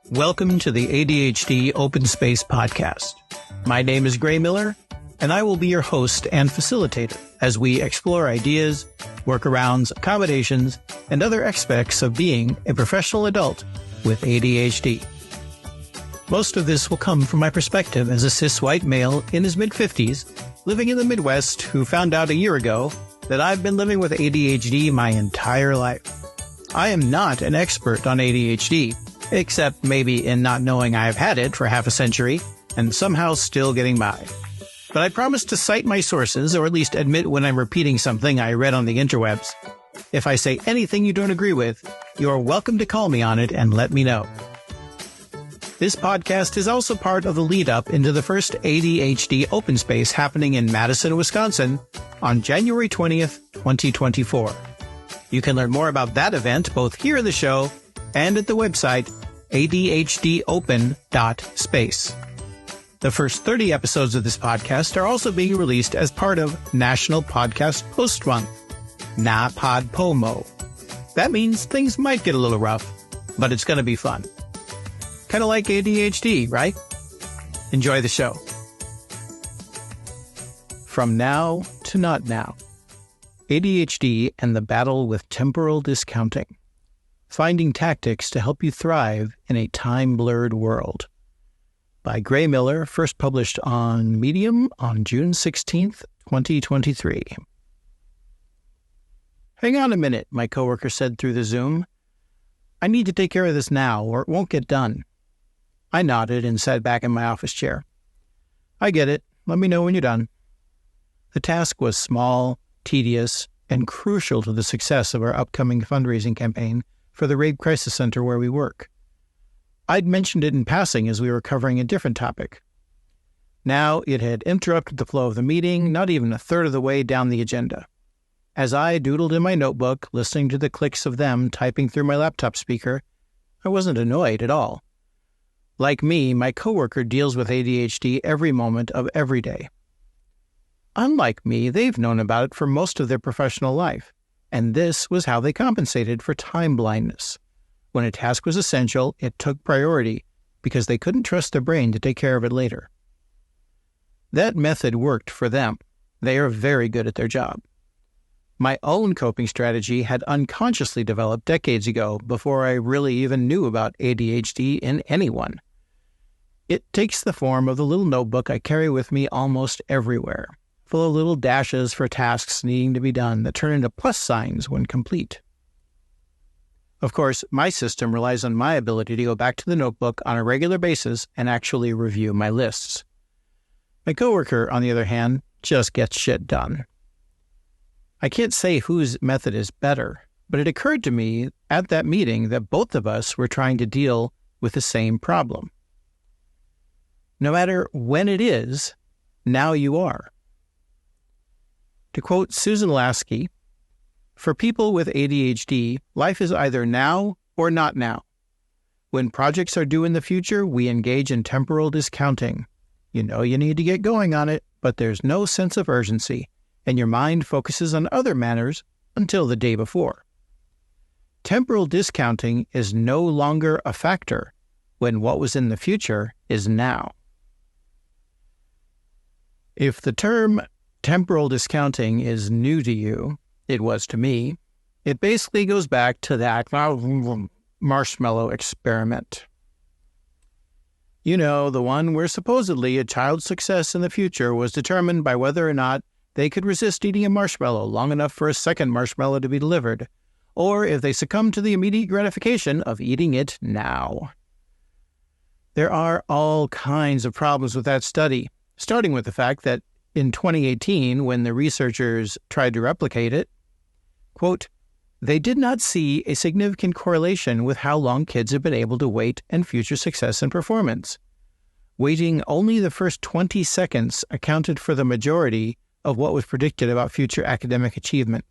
Welcome to the ADHD Open Space Podcast. My name is Gray Miller, and I will be your host and facilitator as we explore ideas, workarounds, accommodations, and other aspects of being a professional adult with ADHD. Most of this will come from my perspective as a cis white male in his mid-50s, living in the Midwest, who found out a year ago that I've been living with ADHD my entire life. I am not an expert on ADHD, except maybe in not knowing I've had it for half a century and somehow still getting by. But I promise to cite my sources, or at least admit when I'm repeating something I read on the interwebs. If I say anything you don't agree with, you're welcome to call me on it and let me know. This podcast is also part of the lead-up into the first ADHD Open Space happening in Madison, Wisconsin on January 20th, 2024. You can learn more about that event both here in the show and at the website adhdopen.space. The first 30 episodes of this podcast are also being released as part of National Podcast Post Month, NaPodPoMo. That means things might get a little rough, but it's going to be fun. Kind of like ADHD, right? Enjoy the show. From now to not now. ADHD and the battle with temporal discounting. Finding tactics to help you thrive in a time-blurred world. By Gray Miller, first published on Medium on June 16th, 2023. Hang on a minute, my coworker said through the Zoom. I need to take care of this now, or it won't get done. I nodded and sat back in my office chair. I get it. Let me know when you're done. The task was small, tedious, and crucial to the success of our upcoming fundraising campaign for the Rape Crisis Center where we work. I'd mentioned it in passing as we were covering a different topic. Now it had interrupted the flow of the meeting, not even a third of the way down the agenda. As I doodled in my notebook, listening to the clicks of them typing through my laptop speaker, I wasn't annoyed at all. Like me, my coworker deals with ADHD every moment of every day. Unlike me, they've known about it for most of their professional life. And this was how they compensated for time blindness. When a task was essential, it took priority because they couldn't trust their brain to take care of it later. That method worked for them. They are very good at their job. My own coping strategy had unconsciously developed decades ago before I really even knew about ADHD in anyone. It takes the form of the little notebook I carry with me almost everywhere, full of little dashes for tasks needing to be done that turn into plus signs when complete. Of course, my system relies on my ability to go back to the notebook on a regular basis and actually review my lists. My coworker, on the other hand, just gets shit done. I can't say whose method is better, but it occurred to me at that meeting that both of us were trying to deal with the same problem. No matter when it is, now you are. To quote Susan Lasky, for people with ADHD, life is either now or not now. When projects are due in the future, we engage in temporal discounting. You know you need to get going on it, but there's no sense of urgency, and your mind focuses on other matters until the day before. Temporal discounting is no longer a factor when what was in the future is now. If the term temporal discounting is new to you, it was to me, it basically goes back to that marshmallow experiment. You know, the one where supposedly a child's success in the future was determined by whether or not they could resist eating a marshmallow long enough for a second marshmallow to be delivered, or if they succumb to the immediate gratification of eating it now. There are all kinds of problems with that study, starting with the fact that in 2018, when the researchers tried to replicate it, quote, they did not see a significant correlation with how long kids have been able to wait and future success and performance. Waiting only the first 20 seconds accounted for the majority of what was predicted about future academic achievement.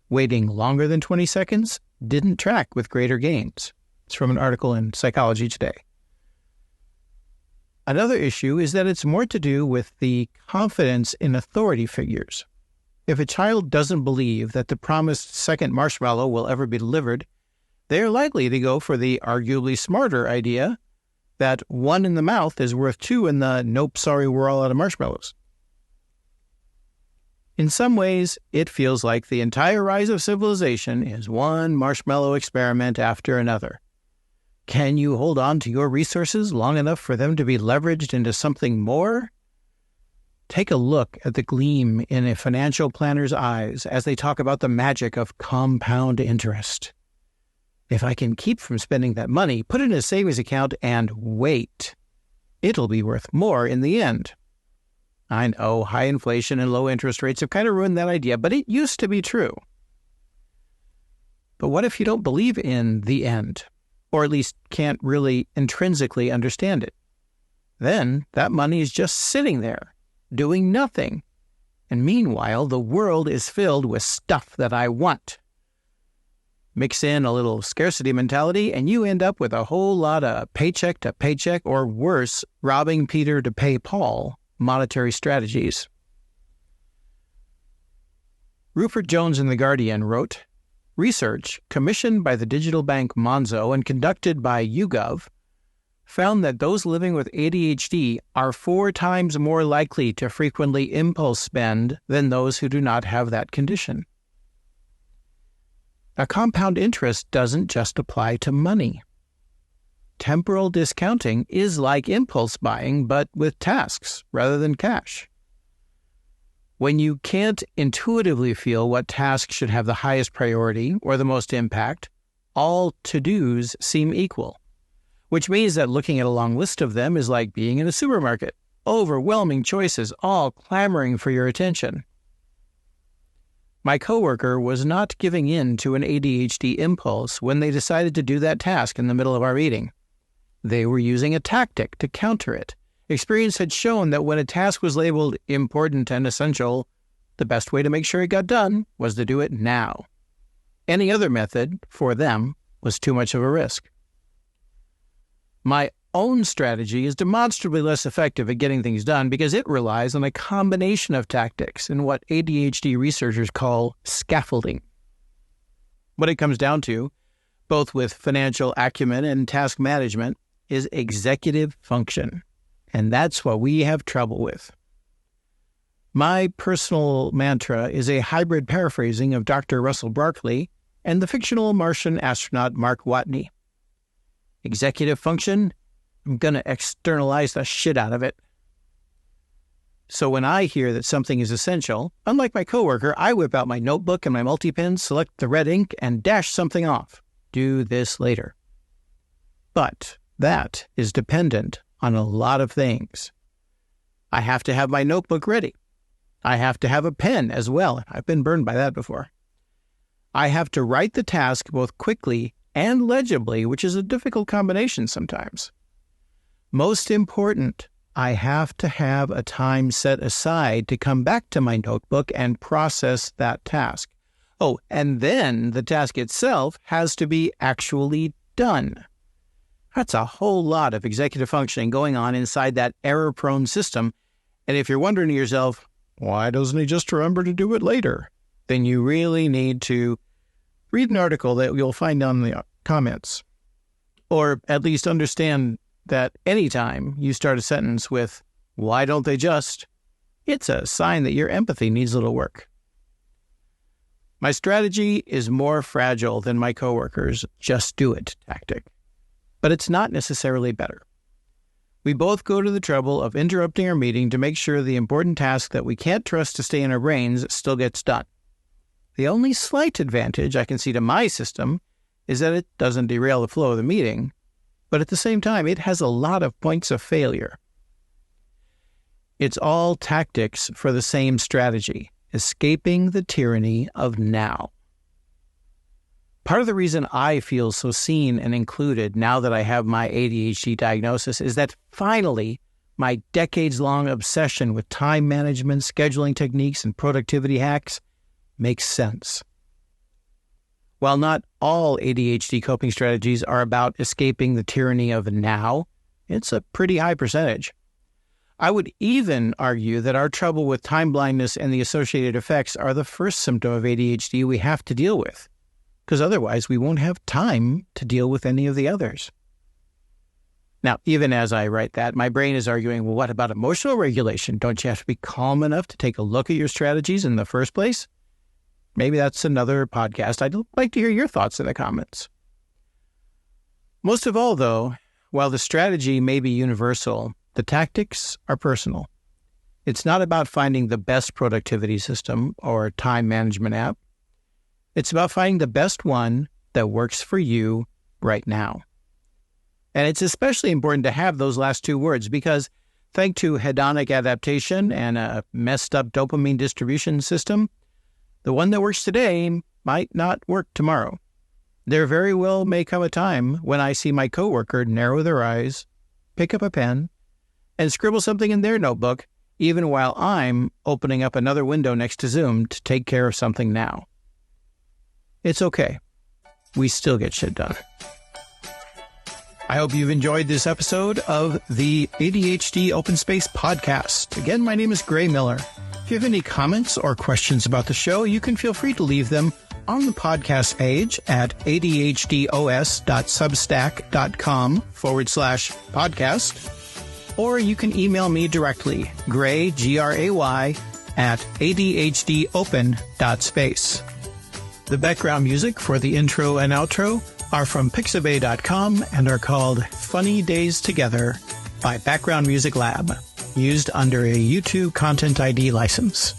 Waiting longer than 20 seconds didn't track with greater gains. It's from an article in Psychology Today. Another issue is that it's more to do with the confidence in authority figures. If a child doesn't believe that the promised second marshmallow will ever be delivered, they are likely to go for the arguably smarter idea that one in the mouth is worth two in the nope, sorry, we're all out of marshmallows. In some ways, it feels like the entire rise of civilization is one marshmallow experiment after another. Can you hold on to your resources long enough for them to be leveraged into something more? Take a look at the gleam in a financial planner's eyes as they talk about the magic of compound interest. If I can keep from spending that money, put it in a savings account and wait. It'll be worth more in the end. I know high inflation and low interest rates have kind of ruined that idea, but it used to be true. But what if you don't believe in the end, or at least can't really intrinsically understand it? Then that money is just sitting there, doing nothing. And meanwhile, the world is filled with stuff that I want. Mix in a little scarcity mentality, and you end up with a whole lot of paycheck to paycheck, or worse, robbing Peter to pay Paul monetary strategies. Rupert Jones in The Guardian wrote, research commissioned by the digital bank Monzo and conducted by YouGov found that those living with ADHD are 4 times more likely to frequently impulse spend than those who do not have that condition. Now, compound interest doesn't just apply to money. Temporal discounting is like impulse buying, but with tasks rather than cash. When you can't intuitively feel what tasks should have the highest priority or the most impact, all to-dos seem equal, which means that looking at a long list of them is like being in a supermarket. Overwhelming choices, all clamoring for your attention. My coworker was not giving in to an ADHD impulse when they decided to do that task in the middle of our meeting. They were using a tactic to counter it. Experience had shown that when a task was labeled important and essential, the best way to make sure it got done was to do it now. Any other method, for them, was too much of a risk. My own strategy is demonstrably less effective at getting things done because it relies on a combination of tactics in what ADHD researchers call scaffolding. What it comes down to, both with financial acumen and task management, is executive function. And that's what we have trouble with. My personal mantra is a hybrid paraphrasing of Dr. Russell Barkley and the fictional Martian astronaut Mark Watney. Executive function, I'm going to externalize the shit out of it. So when I hear that something is essential, unlike my coworker, I whip out my notebook and my multi-pen, select the red ink, and dash something off. Do this later. But that is dependent on a lot of things. I have to have my notebook ready. I have to have a pen as well. I've been burned by that before. I have to write the task both quickly and legibly, which is a difficult combination sometimes. Most important, I have to have a time set aside to come back to my notebook and process that task. Oh, and then the task itself has to be actually done. That's a whole lot of executive functioning going on inside that error-prone system. And if you're wondering to yourself, why doesn't he just remember to do it later? Then you really need to read an article that you'll find on the comments. Or at least understand that anytime you start a sentence with, why don't they just, it's a sign that your empathy needs a little work. My strategy is more fragile than my coworkers' just do it tactic, but it's not necessarily better. We both go to the trouble of interrupting our meeting to make sure the important task that we can't trust to stay in our brains still gets done. The only slight advantage I can see to my system is that it doesn't derail the flow of the meeting, but at the same time, it has a lot of points of failure. It's all tactics for the same strategy, escaping the tyranny of now. Part of the reason I feel so seen and included now that I have my ADHD diagnosis is that finally, my decades-long obsession with time management, scheduling techniques, and productivity hacks makes sense. While not all ADHD coping strategies are about escaping the tyranny of now, it's a pretty high percentage. I would even argue that our trouble with time blindness and the associated effects are the first symptom of ADHD we have to deal with, because otherwise we won't have time to deal with any of the others. Now, even as I write that, my brain is arguing, well, what about emotional regulation? Don't you have to be calm enough to take a look at your strategies in the first place? Maybe that's another podcast. I'd like to hear your thoughts in the comments. Most of all, though, while the strategy may be universal, the tactics are personal. It's not about finding the best productivity system or time management app. It's about finding the best one that works for you right now. And it's especially important to have those last two words because thanks to hedonic adaptation and a messed up dopamine distribution system, the one that works today might not work tomorrow. There very well may come a time when I see my coworker narrow their eyes, pick up a pen, and scribble something in their notebook, even while I'm opening up another window next to Zoom to take care of something now. It's okay. We still get shit done. I hope you've enjoyed this episode of the ADHD Open Space Podcast. Again, my name is Gray Miller. If you have any comments or questions about the show, you can feel free to leave them on the podcast page at adhd.substack.com/podcast, or you can email me directly, Gray, Gray, at adhdopen.space. The background music for the intro and outro are from pixabay.com and are called Funny Days Together by Background Music Lab, used under a YouTube Content ID license.